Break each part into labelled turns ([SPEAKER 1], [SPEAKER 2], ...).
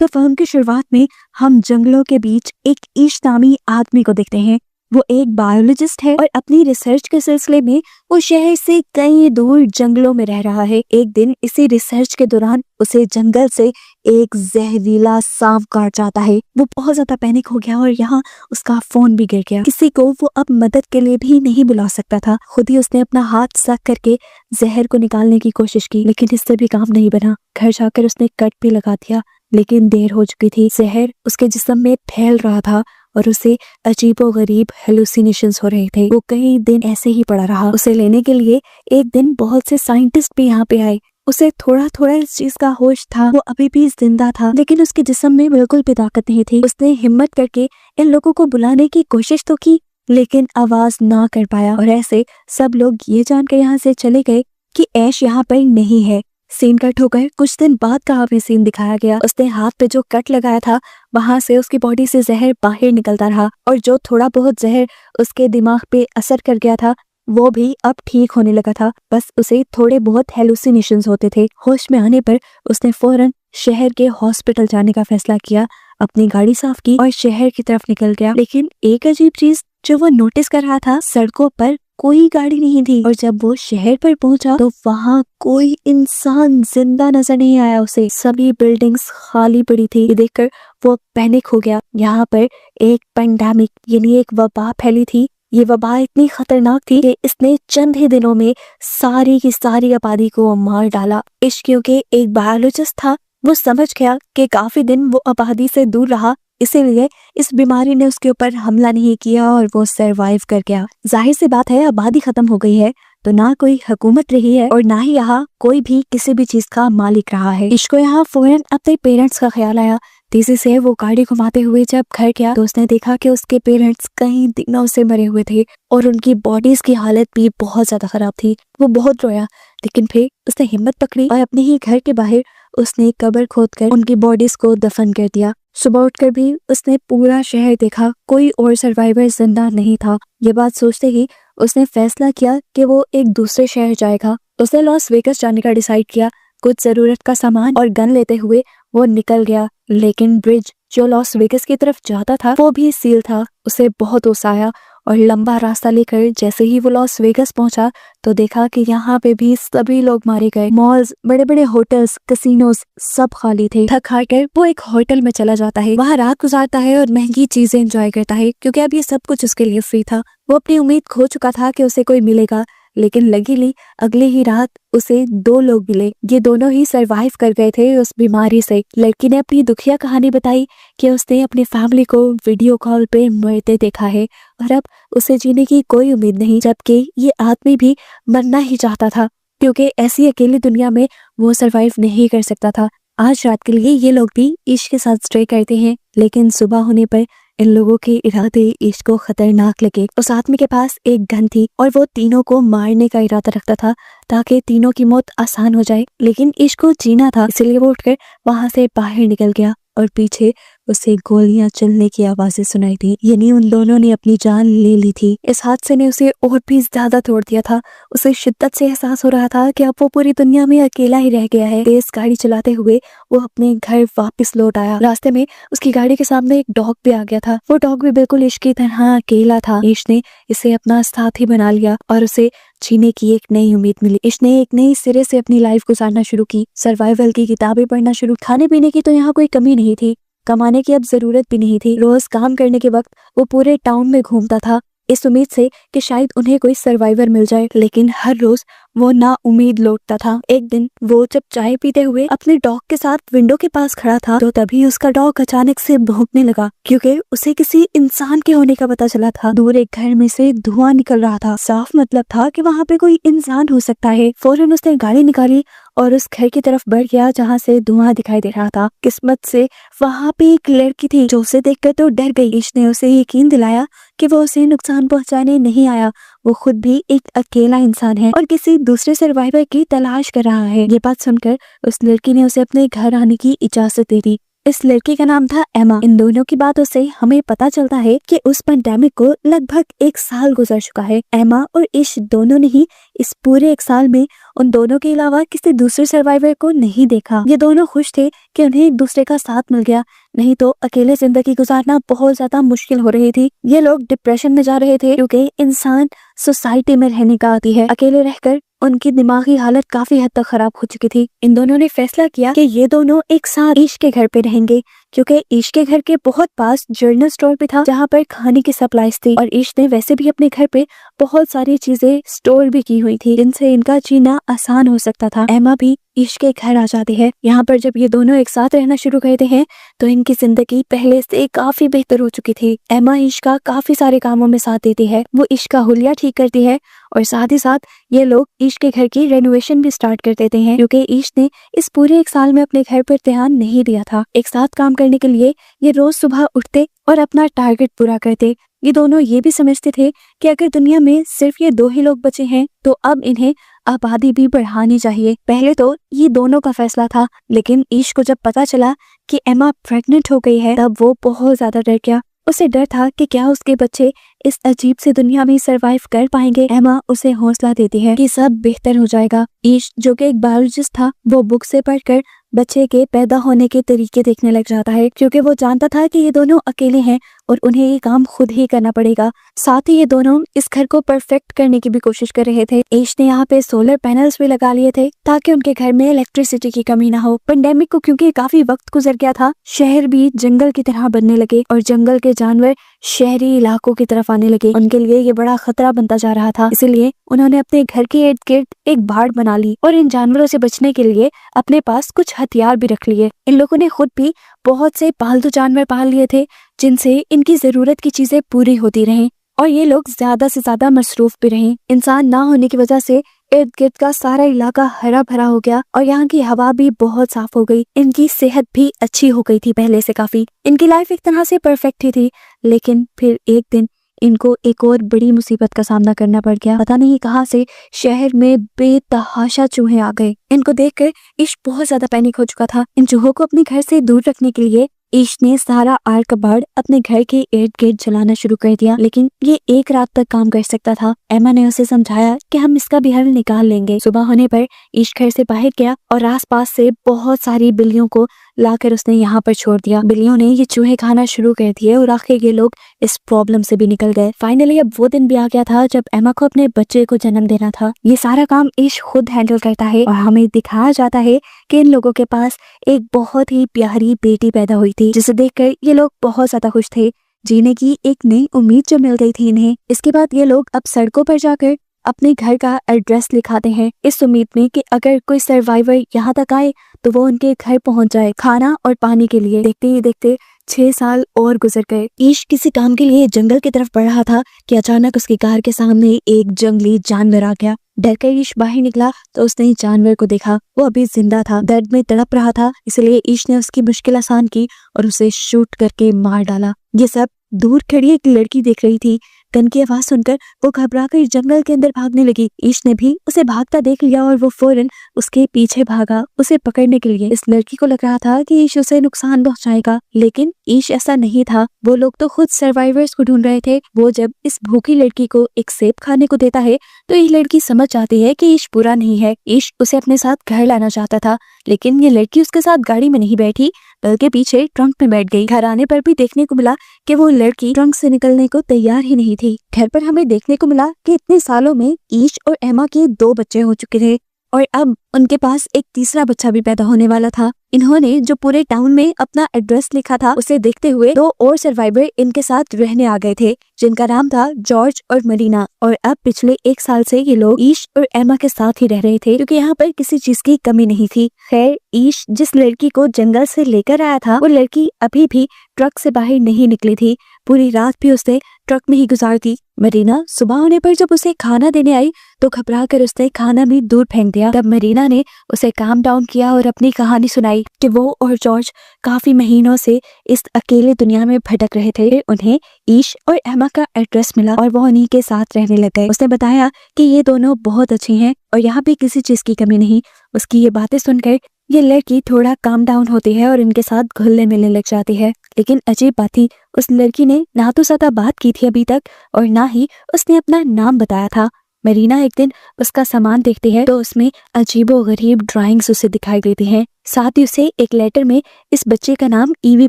[SPEAKER 1] तो फिल्म की शुरुआत में हम जंगलों के बीच एक ईश नामी आदमी को देखते हैं। वो एक बायोलॉजिस्ट है और अपनी रिसर्च के सिलसिले में वो शहर से कई दूर जंगलों में रह रहा है। एक दिन इसी रिसर्च के दौरान उसे जंगल से एक जहरीला सांप काट जाता है। वो बहुत ज्यादा पैनिक हो गया और यहाँ उसका फोन भी गिर गया। किसी को वो अब मदद के लिए भी नहीं बुला सकता था। खुद ही उसने अपना हाथ सक करके जहर को निकालने की कोशिश की, लेकिन इससे भी काम नहीं बना। घर जाकर उसने कट भी लगा दिया, लेकिन देर हो चुकी थी। जहर उसके जिस्म में फैल रहा था और उसे अजीबोगरीब हेलुसिनेशंस हो रहे थे। वो कई दिन ऐसे ही पड़ा रहा। उसे लेने के लिए एक दिन बहुत से साइंटिस्ट भी यहाँ पे आए। उसे थोड़ा थोड़ा इस चीज का होश था। वो अभी भी जिंदा था, लेकिन उसके जिस्म में बिल्कुल भी ताकत नहीं थी। उसने हिम्मत करके इन लोगों को बुलाने की कोशिश तो की, लेकिन आवाज ना कर पाया। और ऐसे सब लोग ये जानकर यहाँ से चले गए कि ऐश यहाँ पर नहीं है। सीन कट होकर कुछ दिन बाद का हमें सीन दिखाया गया। उसने हाथ पे जो कट लगाया था, वहां से उसकी बॉडी से जहर बाहर निकलता रहा और जो थोड़ा बहुत जहर उसके दिमाग पे असर कर गया था, वो भी अब ठीक होने लगा था। बस उसे थोड़े बहुत हेलुसिनेशंस होते थे। होश में आने पर उसने फौरन शहर के हॉस्पिटल जाने का फैसला किया, अपनी गाड़ी साफ की और शहर की तरफ निकल गया। लेकिन एक अजीब चीज जो वो नोटिस कर रहा था, सड़कों पर कोई गाड़ी नहीं थी और जब वो शहर पर पहुंचा तो वहाँ कोई इंसान जिंदा नजर नहीं आया उसे। सभी बिल्डिंग्स खाली पड़ी थी। ये देखकर वो पैनिक हो गया। यहाँ पर एक पेंडेमिक यानी एक वबा फैली थी। ये वबा इतनी खतरनाक थी कि इसने चंद ही दिनों में सारी की सारी आबादी को मार डाला। इश्क क्योंकि एक बायोलॉजिस्ट था, वो समझ गया कि काफी दिन वो आबादी से दूर रहा, इसीलिए इस बीमारी ने उसके ऊपर हमला नहीं किया और वो सरवाइव कर गया। जाहिर सी बात है, आबादी खत्म हो गई है तो ना कोई हुकूमत रही है और ना ही यहाँ कोई भी किसी भी चीज का मालिक रहा है। इसको यहाँ फौरन अपने पेरेंट्स का ख्याल आया। तेजी से वो गाड़ी घुमाते हुए जब घर गया तो उसने देखा कि उसके पेरेंट्स कई दिनों से मरे हुए थे और उनकी बॉडीज की हालत भी बहुत ज्यादा खराब थी। वो बहुत रोया, लेकिन फिर उसने हिम्मत पकड़ी और अपने ही घर के बाहर उसने कब्र खोदकर उनकी बॉडीज को दफन कर दिया। सुबह उठकर भी उसने पूरा शहर देखा, कोई और सर्वाइवर जिंदा नहीं था। ये बात सोचते ही उसने फैसला किया कि वो एक दूसरे शहर जाएगा। उसने लॉस वेगस जाने का डिसाइड किया। कुछ जरूरत का सामान और गन लेते हुए वो निकल गया, लेकिन ब्रिज जो लॉस वेगस की तरफ जाता था वो भी सील था। उसे बहुत गुस्सा आया और लंबा रास्ता लेकर जैसे ही वो लॉस वेगस पहुंचा तो देखा कि यहाँ पे भी सभी लोग मारे गए। मॉल्स, बड़े बड़े होटल्स, कैसीनोस सब खाली थे। थक हार कर वो एक होटल में चला जाता है, वहाँ रात गुजारता है और महंगी चीजें एंजॉय करता है, क्योंकि अब ये सब कुछ उसके लिए फ्री था। वो अपनी उम्मीद खो चुका था कि उसे कोई मिलेगा, लेकिन लकीली अगली ही रात उसे 2 लोग मिले। ये दोनों ही सरवाइव कर गए थे उस बीमारी से। लड़की ने अपनी दुखिया कहानी बताई कि उसने अपनी फैमिली को वीडियो कॉल पे मरते देखा है और अब उसे जीने की कोई उम्मीद नहीं, जबकि ये आदमी भी मरना ही चाहता था, क्योंकि ऐसी अकेली दुनिया में वो सरवाइव नहीं कर सकता था। आज रात के लिए ये लोग भी इश्क के साथ स्टे करते हैं, लेकिन सुबह होने पर इन लोगों के इरादे इश्क को खतरनाक लगे। उस आदमी के पास एक गन थी और वो तीनों को मारने का इरादा रखता था ताकि तीनों की मौत आसान हो जाए, लेकिन इश्क को जीना था, इसलिए वो उठकर वहां से बाहर निकल गया और पीछे उसे गोलियां चलने की आवाजें सुनाई दी। यानी उन दोनों ने अपनी जान ले ली थी। इस हादसे ने उसे और भी ज्यादा तोड़ दिया था। उसे शिद्दत से एहसास हो रहा था कि अब वो पूरी दुनिया में अकेला ही रह गया है। तेज गाड़ी चलाते हुए वो अपने घर वापस लौट आया। रास्ते में उसकी गाड़ी के सामने एक डॉग भी आ गया था। वो डॉग भी बिल्कुल इश्क की तरह अकेला था। इश्क ने इसे अपना साथी बना लिया और उसे जीने की एक नई उम्मीद मिली। इसने एक नई सिरे से अपनी लाइफ गुजारना शुरू की। सर्वाइवल की किताबें पढ़ना शुरू। खाने पीने की तो यहाँ कोई कमी नहीं थी, कमाने की अब जरूरत भी नहीं थी। रोज काम करने के वक्त वो पूरे टाउन में घूमता था इस उम्मीद से कि शायद उन्हें कोई सर्वाइवर मिल जाए, लेकिन हर रोज वो ना उम्मीद लौटता था। एक दिन वो जब चाय पीते हुए अपने डॉग के साथ विंडो के पास खड़ा था तो तभी उसका डॉग अचानक से भौंकने लगा, क्योंकि उसे किसी इंसान के होने का पता चला था। दूर एक घर में से धुआं निकल रहा था। साफ मतलब था कि वहाँ पे कोई इंसान हो सकता है। फौरन उसने गाड़ी निकाली और उस घर की तरफ बढ़ गया जहाँ से धुआं दिखाई दे रहा था। किस्मत से वहाँ पे एक लड़की थी जो उसे देखकर तो डर गई। इसने उसे यकीन दिलाया कि वो उसे नुकसान पहुंचाने नहीं आया, वो खुद भी एक अकेला इंसान है और किसी दूसरे सर्वाइवर की तलाश कर रहा है। ये बात सुनकर उस लड़की ने उसे अपने घर आने की इजाजत दे दी। इस लड़की का नाम था एमा। इन दोनों की बातों से हमें पता चलता है कि उस पेंडेमिक को लगभग 1 साल गुजर चुका है। एमा और ईश दोनों ने ही इस पूरे 1 साल में उन दोनों के अलावा किसी दूसरे सर्वाइवर को नहीं देखा। ये दोनों खुश थे कि उन्हें एक दूसरे का साथ मिल गया, नहीं तो अकेले जिंदगी गुजारना बहुत ज्यादा मुश्किल हो रही थी। ये लोग डिप्रेशन में जा रहे थे क्योंकि इंसान सोसाइटी में रहने का आदी है। अकेले रहकर उनकी दिमागी हालत काफी हद तक खराब हो चुकी थी। इन दोनों ने फैसला किया कि ये दोनों एक साथ ईश के घर पे रहेंगे, क्योंकि ईश के घर के बहुत पास जनरल स्टोर भी था जहाँ पर खाने की सप्लाईज थी, और ईश ने वैसे भी अपने घर पे बहुत सारी चीजें स्टोर भी की हुई थी जिनसे इनका जीना आसान हो सकता था। एमा भी ईश के घर आ जाती है। यहाँ पर जब ये दोनों एक साथ रहना शुरू करते हैं तो इनकी जिंदगी पहले से काफी बेहतर हो चुकी थी। एमा ईश का काफी सारे कामों में साथ देती है, वो ईश का हुलिया ठीक करती है, और साथ ही साथ ये लोग ईश के घर की रेनोवेशन भी स्टार्ट कर देते हैं, क्योंकि ईश ने इस पूरे 1 साल में अपने घर पर ध्यान नहीं दिया था। एक साथ काम करने के लिए ये रोज सुबह उठते और अपना टारगेट पूरा करते। ये दोनों ये भी समझते थे कि अगर दुनिया में सिर्फ ये 2 ही लोग बचे हैं तो अब इन्हें आबादी भी बढ़ानी चाहिए। पहले तो ये दोनों का फैसला था, लेकिन ईश को जब पता चला कि एमा प्रेग्नेंट हो गई है तब वो बहुत ज्यादा डर गया। उसे डर था कि क्या उसके बच्चे इस अजीब सी दुनिया में सरवाइव कर पाएंगे। एमा उसे हौसला देती है कि सब बेहतर हो जाएगा। ईश जो कि एक बायोलॉजिस्ट था, वो बुक से पढ़कर बच्चे के पैदा होने के तरीके देखने लग जाता है, क्योंकि वो जानता था कि ये दोनों अकेले हैं और उन्हें ये काम खुद ही करना पड़ेगा। साथ ही ये दोनों इस घर को परफेक्ट करने की भी कोशिश कर रहे थे। ईश ने यहाँ पे सोलर पैनल्स भी लगा लिए थे ताकि उनके घर में इलेक्ट्रिसिटी की कमी ना हो। पेंडेमिक को क्योंकि काफी वक्त गुजर गया था, शहर भी जंगल की तरह बनने लगे और जंगल के जानवर शहरी इलाकों की तरफ आने लगे। उनके लिए ये बड़ा खतरा बनता जा रहा था, इसलिए उन्होंने अपने घर के इर्द गिर्द एक बाड़ बना ली और इन जानवरों से बचने के लिए अपने पास कुछ हथियार भी रख लिए। इन लोगों ने खुद भी बहुत से पालतू जानवर पाल लिए थे जिनसे इनकी जरूरत की चीजें पूरी होती रहें, और ये लोग ज्यादा से ज्यादा मसरूफ भी रहें। इंसान ना होने की वजह से इर्द गिर्द का सारा इलाका हरा भरा हो गया और यहाँ की हवा भी बहुत साफ हो गई। इनकी सेहत भी अच्छी हो गई थी पहले से काफी। इनकी लाइफ एक तरह से परफेक्ट ही थी, लेकिन फिर एक दिन इनको एक और बड़ी मुसीबत का सामना करना पड़ गया। पता नहीं कहां से शहर में बेतहाशा चूहे आ गए। इनको देखकर ईश बहुत ज्यादा पैनिक हो चुका था। इन चूहों को अपने घर से दूर रखने के लिए ईश ने सारा आड़ कबाड़ अपने घर के इर्द गिर्द जलाना शुरू कर दिया, लेकिन ये एक रात तक काम कर सकता था। एमा ने उसे समझाया कि हम इसका भी हल निकाल लेंगे। सुबह होने पर ईश घर से बाहर गया और आसपास से बहुत सारी बिल्लियों को लाकर उसने यहाँ पर छोड़ दिया। बिल्लियों ने ये चूहे खाना शुरू कर दिए और आखिर ये लोग इस प्रॉब्लम से भी निकल गए। फाइनली अब वो दिन भी आ गया था जब एमा को अपने बच्चे को जन्म देना था। ये सारा काम ईश खुद हैंडल करता है और हमें दिखाया जाता है कि इन लोगों के पास एक बहुत ही प्यारी बेटी पैदा हुई थी, जिसे देखकर ये लोग बहुत ज्यादा खुश थे। जीने की एक नई उम्मीद जो मिल गई थी इन्हें। इसके बाद ये लोग अब सड़कों पर जाकर अपने घर का एड्रेस लिखाते हैं, इस उम्मीद में कि अगर कोई सर्वाइवर यहाँ तक आए तो वो उनके घर पहुंच जाए खाना और पानी के लिए। देखते ही देखते 6 साल और गुजर गए। ईश किसी काम के लिए जंगल की तरफ बढ़ रहा था कि अचानक उसकी कार के सामने एक जंगली जानवर आ गया। डरकर ईश बाहर निकला तो उसने जानवर को देखा। वो अभी जिंदा था, दर्द में तड़प रहा था, इसलिए ईश ने उसकी मुश्किल आसान की और उसे शूट करके मार डाला। ये सब दूर खड़ी एक लड़की देख रही थी। गन की आवाज सुनकर वो घबराकर जंगल के अंदर भागने लगी। ईश ने भी उसे भागता देख लिया और वो फौरन उसके पीछे भागा उसे पकड़ने के लिए। इस लड़की को लग रहा था कि ईश उसे नुकसान पहुंचाएगा, लेकिन ईश ऐसा नहीं था। वो लोग तो खुद सर्वाइवर्स को ढूंढ रहे थे। वो जब इस भूखी लड़की को एक सेब खाने को देता है तो ये लड़की समझ जाती है कि ईश बुरा नहीं है। ईश उसे अपने साथ घर लाना चाहता था, लेकिन ये लड़की उसके साथ गाड़ी में नहीं बैठी बल्कि पीछे ट्रंक में बैठ गई। घर आने पर भी देखने को मिला कि वो लड़की ट्रंक से निकलने को तैयार ही नहीं थी। घर पर हमें देखने को मिला कि इतने सालों में ईश और एमा के 2 बच्चे हो चुके थे और अब उनके पास एक तीसरा बच्चा भी पैदा होने वाला था। इन्होंने जो पूरे टाउन में अपना एड्रेस लिखा था उसे देखते हुए 2 और सर्वाइवर इनके साथ रहने आ गए थे, जिनका नाम था जॉर्ज और मरीना। और अब पिछले 1 साल से ये लोग ईश और एमा के साथ ही रह रहे थे, क्योंकि यहाँ पर किसी चीज की कमी नहीं थी। खैर, ईश जिस लड़की को जंगल से लेकर आया था वो लड़की अभी भी ट्रक से बाहर नहीं निकली थी। पूरी रात भी उसने ट्रक में ही गुजार दी। मरीना सुबह होने पर जब उसे खाना देने आई तो घबरा कर उसने खाना भी दूर फेंक दिया। तब मरीना ने उसे काम डाउन किया और अपनी कहानी सुनाई कि वो और जॉर्ज काफी महीनों से इस अकेले दुनिया में भटक रहे थे। उन्हें ईश और एमा का एड्रेस मिला और वो उन्हीं के साथ रहने लग गए। उसने बताया कि ये दोनों बहुत अच्छी हैं और यहाँ पे किसी चीज की कमी नहीं। उसकी ये बातें सुनकर ये लड़की थोड़ा काम डाउन होती है और इनके साथ घुलने मिलने लग जाती है। लेकिन अजीब बात थी, उस लड़की ने ना तो ज्यादा बात की थी अभी तक और ना ही उसने अपना नाम बताया था। मरीना एक दिन उसका सामान देखती है तो उसमें अजीबोगरीब ड्राइंग्स उसे दिखाई देती हैं। साथ ही उसे एक लेटर में इस बच्चे का नाम ईवी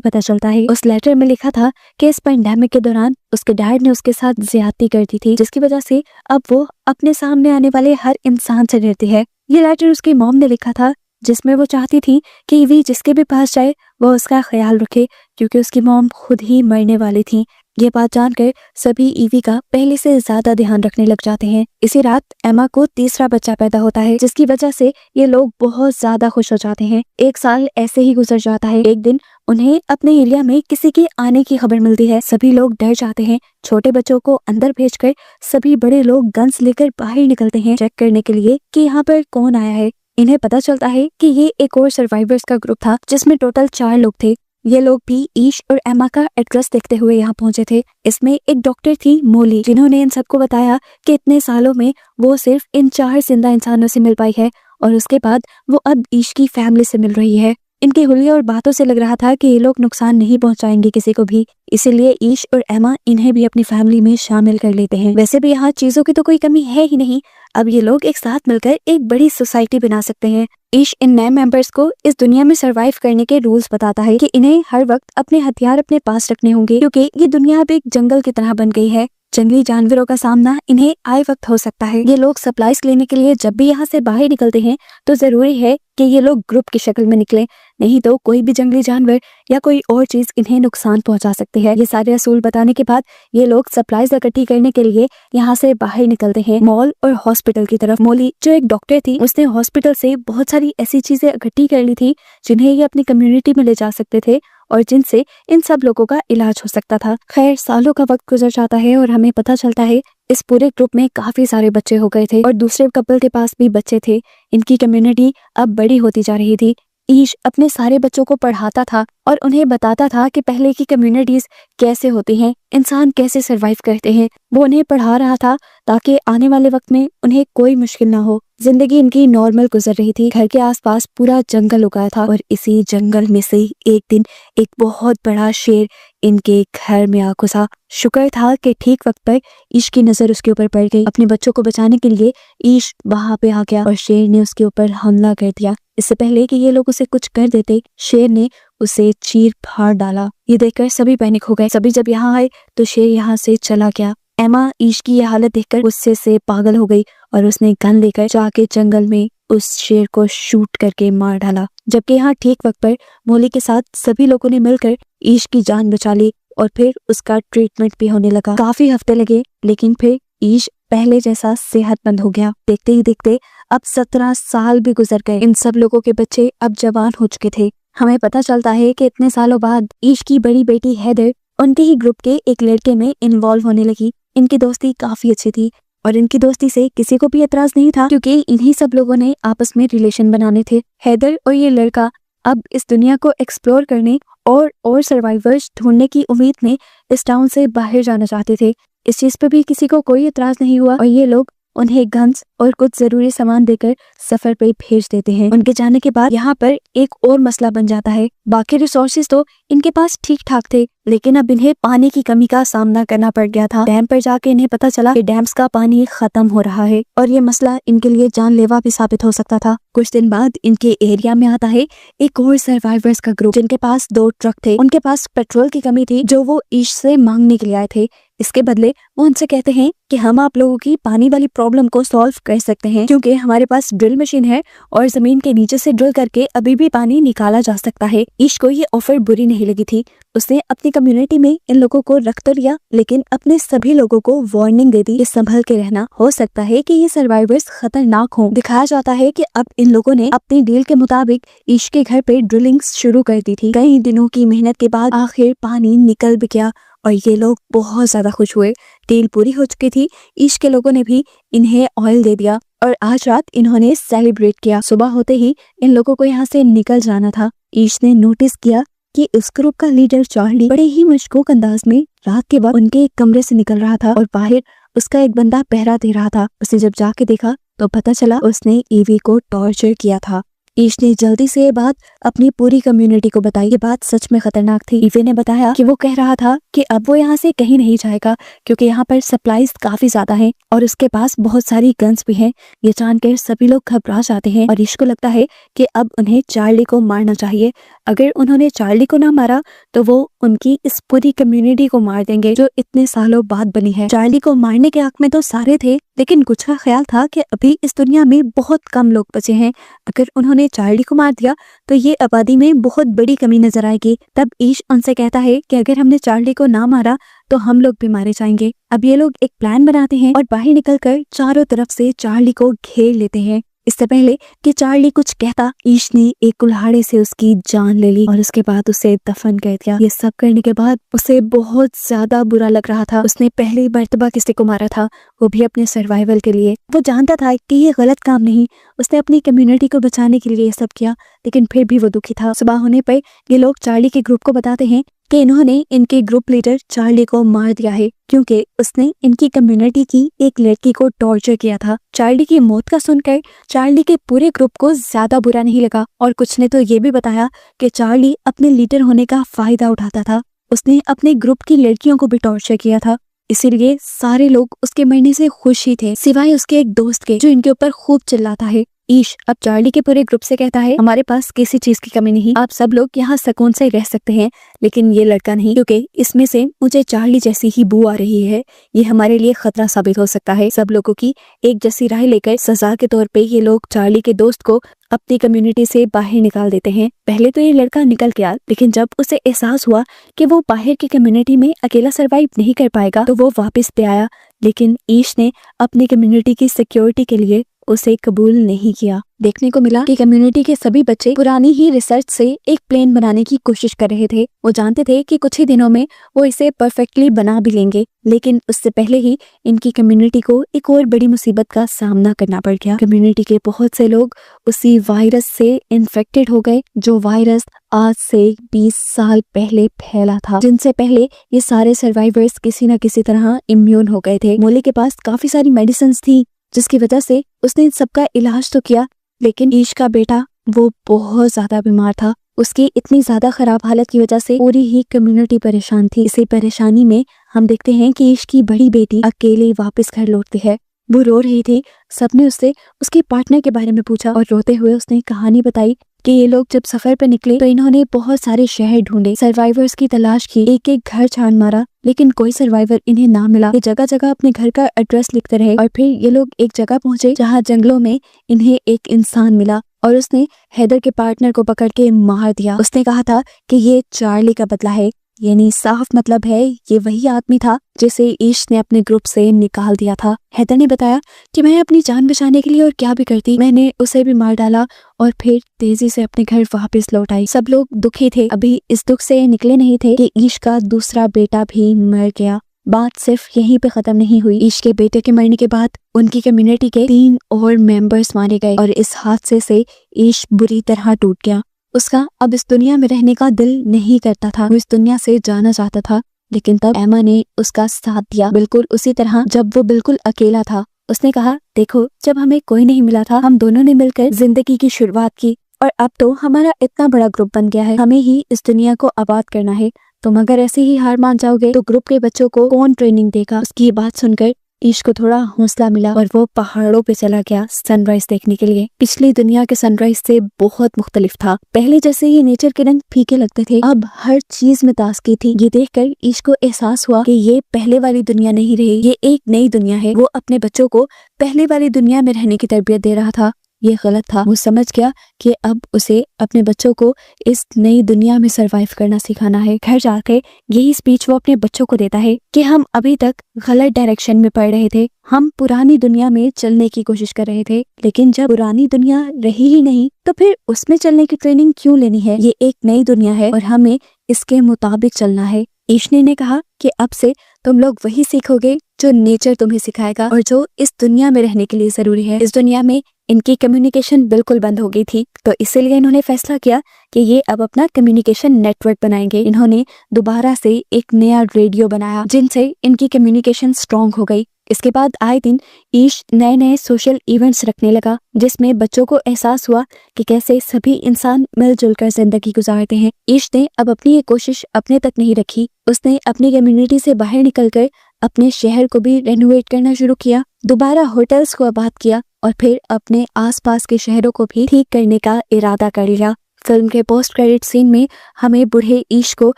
[SPEAKER 1] पता चलता है। उस लेटर में लिखा था कि इस पेंडेमिक के दौरान उसके डैड ने उसके साथ ज्यादती कर दी थी, जिसकी वजह से अब वो अपने सामने आने वाले हर इंसान से डरती है। ये लेटर उसकी मॉम ने लिखा था, जिसमें वो चाहती थी कि ईवी जिसके भी पास जाए वो उसका ख्याल रखे, क्योंकि उसकी मॉम खुद ही मरने वाली थी। ये बात जानकर सभी ईवी का पहले से ज्यादा ध्यान रखने लग जाते हैं। इसी रात एमा को तीसरा बच्चा पैदा होता है, जिसकी वजह से ये लोग बहुत ज्यादा खुश हो जाते हैं। 1 साल ऐसे ही गुजर जाता है। एक दिन उन्हें अपने एरिया में किसी के आने की खबर मिलती है। सभी लोग डर जाते हैं। छोटे बच्चों को अंदर भेजकर सभी बड़े लोग गन्स लेकर बाहर निकलते हैं चेक करने के लिए कि यहाँ पर कौन आया है। इन्हें पता चलता है कि ये एक और सर्वाइवर्स का ग्रुप था, जिसमें टोटल 4 लोग थे। ये लोग भी ईश और एमा का एड्रेस देखते हुए यहाँ पहुंचे थे। इसमें एक डॉक्टर थी मोली, जिन्होंने इन सबको बताया कि इतने सालों में वो सिर्फ इन 4 जिंदा इंसानों से मिल पाई है और उसके बाद वो अब ईश की फैमिली से मिल रही है। इनके हुलिया और बातों से लग रहा था कि ये लोग नुकसान नहीं पहुंचाएंगे किसी को भी, इसीलिए ईश और एमा इन्हें भी अपनी फैमिली में शामिल कर लेते हैं। वैसे भी यहाँ चीजों की तो कोई कमी है ही नहीं। अब ये लोग एक साथ मिलकर एक बड़ी सोसाइटी बना सकते हैं। ईश इन नए मेंबर्स को इस दुनिया में सरवाइव करने के रूल्स बताता है कि इन्हें हर वक्त अपने हथियार अपने पास रखने होंगे, क्योंकि ये दुनिया अब एक जंगल की तरह बन गई है। जंगली जानवरों का सामना इन्हें आए वक्त हो सकता है। ये लोग सप्लाईज लेने के लिए जब भी यहाँ से बाहर निकलते हैं तो जरूरी है कि ये लोग ग्रुप की शक्ल में निकले, नहीं तो कोई भी जंगली जानवर या कोई और चीज इन्हें नुकसान पहुंचा सकती है। ये सारे असूल बताने के बाद ये लोग सप्लाईज इकट्ठी करने के लिए यहाँ से बाहर निकलते हैं मॉल और हॉस्पिटल की तरफ। मोली जो एक डॉक्टर थी, उसने हॉस्पिटल से बहुत सारी ऐसी चीजें इकट्ठी कर ली थी जिन्हें ये अपनी कम्युनिटी में ले जा सकते थे और जिनसे इन सब लोगों का इलाज हो सकता था। खैर, सालों का वक्त गुजर जाता है और हमें पता चलता है इस पूरे ग्रुप में काफी सारे बच्चे हो गए थे और दूसरे कपल के पास भी बच्चे थे। इनकी कम्युनिटी अब बड़ी होती जा रही थी। ईश अपने सारे बच्चों को पढ़ाता था और उन्हें बताता था कि पहले की कम्युनिटीज कैसे होती हैं, इंसान कैसे सरवाइव करते हैं। वो उन्हें पढ़ा रहा था ताकि आने वाले वक्त में उन्हें कोई मुश्किल ना हो। जिंदगी इनकी नॉर्मल गुजर रही थी। घर के आसपास पूरा जंगल उगा था और इसी जंगल में से एक दिन एक बहुत बड़ा शेर इनके घर में आ घुसा। शुक्र था कि ठीक वक्त पर ईश की नजर उसके ऊपर पड़ गई। अपने बच्चों को बचाने के लिए ईश वहां पे आ गया और शेर ने उसके ऊपर हमला कर दिया। इससे पहले कि ये लोग उसे कुछ कर देते, शेर ने उसे चीर फाड़ डाला। ये देखकर सभी पैनिक हो गए। सभी जब यहाँ आए तो शेर यहाँ से चला गया। एमा ईश की ये हालत देखकर गुस्से से पागल हो गई और उसने गन लेकर जाके जंगल में उस शेर को शूट करके मार डाला। जबकि यहाँ ठीक वक्त पर मोली के साथ सभी लोगों ने मिलकर ईश की जान बचा ली और फिर उसका ट्रीटमेंट भी होने लगा। काफी हफ्ते लगे, लेकिन फिर ईश पहले जैसा सेहतमंद हो गया। देखते ही देखते अब 17 साल भी गुजर गए। इन सब लोगों के बच्चे अब जवान हो चुके थे। हमें पता चलता है कि इतने सालों बाद ईश की बड़ी बेटी हैदर उनके ही ग्रुप के एक लड़के में इन्वॉल्व होने लगी। इनकी दोस्ती काफी अच्छी थी और इनकी दोस्ती से किसी को भी एतराज नहीं था, क्योंकि इन्हीं सब लोगों ने आपस में रिलेशन बनाने थे। हैदर और ये लड़का अब इस दुनिया को एक्सप्लोर करने और सर्वाइवर्स ढूंढने की उम्मीद में इस टाउन से बाहर जाना चाहते थे। इस चीज पे भी किसी को कोई एतराज नहीं हुआ और ये लोग उन्हें गन्स और कुछ जरूरी सामान देकर सफर पे भेज देते हैं। उनके जाने के बाद यहाँ पर एक और मसला बन जाता है। बाकी रिसोर्सेज तो इनके पास ठीक ठाक थे, लेकिन अब इन्हें पानी की कमी का सामना करना पड़ गया था। डैम पर जाके इन्हें पता चला कि डैम्स का पानी खत्म हो रहा है और ये मसला इनके लिए जानलेवा भी साबित हो सकता था। कुछ दिन बाद इनके एरिया में आता है एक और सर्वाइवर्स का ग्रुप, जिनके पास 2 ट्रक थे। उनके पास पेट्रोल की कमी थी जो वो ईश से मांगने के लिए आए थे। इसके बदले वो उनसे कहते हैं कि हम आप लोगों की पानी वाली प्रॉब्लम को सॉल्व कर सकते हैं, क्योंकि हमारे पास ड्रिल मशीन है और जमीन के नीचे से ड्रिल करके अभी भी पानी निकाला जा सकता है। ईश को ये ऑफर बुरी नहीं लगी थी। उसने अपनी कम्युनिटी में इन लोगों को रख तो लिया, लेकिन अपने सभी लोगों को वार्निंग दे दी कि संभल के रहना, हो सकता है कि ये सर्वाइवर्स खतरनाक हों। दिखाया जाता है कि अब इन लोगों ने अपनी डील के मुताबिक ईश के घर पे ड्रिलिंग शुरू कर दी थी। कई दिनों की मेहनत के बाद आखिर पानी निकल भी गया और ये लोग बहुत ज्यादा खुश हुए। डील पूरी हो चुकी थी। ईश के लोगों ने भी इन्हें ऑयल दे दिया और आज रात इन्होंने सेलिब्रेट किया। सुबह होते ही इन लोगों को यहाँ से निकल जाना था। ईश ने नोटिस किया कि उस ग्रुप का लीडर चार्ली बड़े ही मशकूक अंदाज में रात के वक्त उनके एक कमरे से निकल रहा था और बाहर उसका एक बंदा पहरा दे रहा था। उसने जब जाके देखा तो पता चला उसने ईवी को टॉर्चर किया था। ईश ने जल्दी से ये बात अपनी पूरी कम्युनिटी को बताई। ये बात सच में खतरनाक थी। ईवे ने बताया कि वो कह रहा था कि अब वो यहाँ से कहीं नहीं जाएगा क्योंकि यहाँ पर सप्लाईज काफी ज्यादा हैं और उसके पास बहुत सारी गन्स भी हैं। ये जानकर सभी लोग घबरा जाते हैं और ईश को लगता है कि अब उन्हें चार्ली को मारना चाहिए। अगर उन्होंने चार्ली को ना मारा तो वो उनकी इस पूरी कम्युनिटी को मार देंगे जो इतने सालों बाद बनी है। चार्ली को मारने के हक में तो सारे थे, लेकिन कुछ का ख्याल था कि अभी इस दुनिया में बहुत कम लोग बचे हैं। अगर उन्होंने चार्ली को मार दिया तो ये आबादी में बहुत बड़ी कमी नजर आएगी। तब ईश उनसे कहता है कि अगर हमने चार्ली को ना मारा तो हम लोग भी मारे जाएंगे। अब ये लोग एक प्लान बनाते हैं और बाहर निकलकर चारों तरफ से चार्ली को घेर लेते हैं। इससे पहले कि चार्ली कुछ कहता, ईश ने एक कुल्हाड़े से उसकी जान ले ली और उसके बाद उसे दफन कर दिया। ये सब करने के बाद उसे बहुत ज्यादा बुरा लग रहा था। उसने पहली मर्तबा किसी को मारा था, वो भी अपने सर्वाइवल के लिए। वो जानता था कि ये गलत काम नहीं, उसने अपनी कम्युनिटी को बचाने के लिए ये सब किया, लेकिन फिर भी वो दुखी था। सुबह होने पर ये लोग चार्ली के ग्रुप को बताते हैं कि इन्होंने इनके ग्रुप लीडर चार्ली को मार दिया है क्योंकि उसने इनकी कम्युनिटी की एक लड़की को टॉर्चर किया था। चार्ली की मौत का सुनकर चार्ली के पूरे ग्रुप को ज्यादा बुरा नहीं लगा और कुछ ने तो ये भी बताया कि चार्ली अपने लीडर होने का फायदा उठाता था। उसने अपने ग्रुप की लड़कियों को भी टॉर्चर किया था, इसीलिए सारे लोग उसके मरने से खुश ही थे सिवाय उसके एक दोस्त के जो इनके ऊपर खूब चिल्लाता है। ईश अब चार्ली के पूरे ग्रुप से कहता है, हमारे पास किसी चीज की कमी नहीं, आप सब लोग यहाँ सुकून से रह सकते हैं, लेकिन ये लड़का नहीं, क्योंकि इसमें से मुझे चार्ली जैसी ही बू आ रही है। ये हमारे लिए खतरा साबित हो सकता है। सब लोगों की एक जैसी राय लेकर सजा के तौर पे ये लोग चार्ली के दोस्त को अपनी कम्युनिटी से बाहर निकाल देते हैं। पहले तो ये लड़का निकल गया, लेकिन जब उसे एहसास हुआ कि वो बाहर की कम्युनिटी में अकेला सरवाइव नहीं कर पाएगा तो वो वापस पे आया, लेकिन ईश ने अपनी कम्युनिटी की सिक्योरिटी के लिए उसे कबूल नहीं किया। देखने को मिला कि कम्युनिटी के सभी बच्चे पुरानी ही रिसर्च से एक प्लेन बनाने की कोशिश कर रहे थे। वो जानते थे कि कुछ ही दिनों में वो इसे परफेक्टली बना भी लेंगे, लेकिन उससे पहले ही इनकी कम्युनिटी को एक और बड़ी मुसीबत का सामना करना पड़ गया। कम्युनिटी के बहुत से लोग उसी वायरस से इन्फेक्टेड हो गए जो वायरस आज से 20 साल पहले फैला था, जिनसे पहले ये सारे सर्वाइवर्स किसी न किसी तरह इम्यून हो गए थे। मोले के पास काफी सारी मेडिसिन थी जिसकी वजह से उसने सबका इलाज तो किया, लेकिन ईश का बेटा वो बहुत ज्यादा बीमार था। उसकी इतनी ज्यादा खराब हालत की वजह से पूरी ही कम्युनिटी परेशान थी। इसी परेशानी में हम देखते हैं कि ईश की बड़ी बेटी अकेले वापस घर लौटती है। वो रो रही थी। सबने उससे उसके पार्टनर के बारे में पूछा और रोते हुए उसने कहानी बताई कि ये लोग जब सफर पर निकले तो इन्होंने बहुत सारे शहर ढूंढे, सर्वाइवर्स की तलाश की, एक एक घर छान मारा, लेकिन कोई सर्वाइवर इन्हें ना मिला। ये जगह जगह अपने घर का एड्रेस लिखते रहे और फिर ये लोग एक जगह पहुंचे जहां जंगलों में इन्हें एक इंसान मिला और उसने हैदर के पार्टनर को पकड़ के मार दिया। उसने कहा था कि ये चार्ली का बदला है, यानी साफ मतलब है ये वही आदमी था जिसे ईश ने अपने ग्रुप से निकाल दिया था। हैदर ने बताया कि मैं अपनी जान बचाने के लिए और क्या भी करती, मैंने उसे भी मार डाला और फिर तेजी से अपने घर वापस लौट आई। सब लोग दुखी थे। अभी इस दुख से निकले नहीं थे कि ईश का दूसरा बेटा भी मर गया। बात सिर्फ यहीं पे खत्म नहीं हुई। ईश के बेटे के मरने के बाद उनकी कम्युनिटी के 3 और मेंबर्स मारे गए और इस हादसे से ईश बुरी तरह टूट गया। उसका अब इस दुनिया में रहने का दिल नहीं करता था, वो इस दुनिया से जाना चाहता था, लेकिन तब एमा ने उसका साथ दिया, बिल्कुल उसी तरह जब वो बिल्कुल अकेला था। उसने कहा, देखो जब हमें कोई नहीं मिला था हम दोनों ने मिलकर जिंदगी की शुरुआत की और अब तो हमारा इतना बड़ा ग्रुप बन गया है, हमें ही इस दुनिया को आबाद करना है। तुम अगर ऐसे ही हार मान जाओगे तो ग्रुप के बच्चों को कौन ट्रेनिंग देगा। उसकी ये बात सुनकर ईश को थोड़ा हौसला मिला और वो पहाड़ों पे चला गया सनराइज देखने के लिए। पिछली दुनिया के सनराइज से बहुत मुख्तलिफ था। पहले जैसे ये नेचर के रंग फीके लगते थे, अब हर चीज में ताजगी थी। ये देखकर ईश को एहसास हुआ कि ये पहले वाली दुनिया नहीं रही, ये एक नई दुनिया है। वो अपने बच्चों को पहले वाली दुनिया में रहने की तरबियत दे रहा था, ये गलत था। वो समझ गया कि अब उसे अपने बच्चों को इस नई दुनिया में सरवाइव करना सिखाना है। घर जाकर यही स्पीच वो अपने बच्चों को देता है कि हम अभी तक गलत डायरेक्शन में पड़ रहे थे, हम पुरानी दुनिया में चलने की कोशिश कर रहे थे, लेकिन जब पुरानी दुनिया रही ही नहीं तो फिर उसमें चलने की ट्रेनिंग क्यों लेनी है। ये एक नई दुनिया है और हमें इसके मुताबिक चलना है। ईशनी ने कहा कि अब से तुम लोग वही सीखोगे जो नेचर तुम्हें सिखाएगा और जो इस दुनिया में रहने के लिए जरूरी है। इस दुनिया में इनकी कम्युनिकेशन बिल्कुल बंद हो गई थी, तो इसीलिए इन्होंने फैसला किया कि ये अब अपना कम्युनिकेशन नेटवर्क बनाएंगे। इन्होंने दोबारा से एक नया रेडियो बनाया जिनसे इनकी कम्युनिकेशन स्ट्रांग हो गई। इसके बाद आए दिन ईश नए नए सोशल इवेंट्स रखने लगा, जिसमें बच्चों को एहसास हुआ कि कैसे सभी इंसान मिलजुल कर जिंदगी गुजारते हैं। ईश ने अब अपनी ये कोशिश अपने तक नहीं रखी, उसने अपनी कम्युनिटी से बाहर निकलकर अपने शहर को भी रेनोवेट करना शुरू किया, दोबारा होटल्स को आबाद किया और फिर अपने आसपास के शहरों को भी ठीक करने का इरादा कर लिया। फिल्म के पोस्ट क्रेडिट सीन में हमें बूढ़े ईश को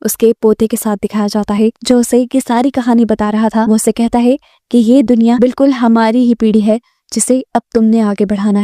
[SPEAKER 1] उसके पोते के साथ दिखाया जाता है, जो उसे की सारी कहानी बता रहा था। वो उसे कहता है कि ये दुनिया बिल्कुल हमारी ही पीढ़ी है, जिसे अब तुमने आगे बढ़ाना है।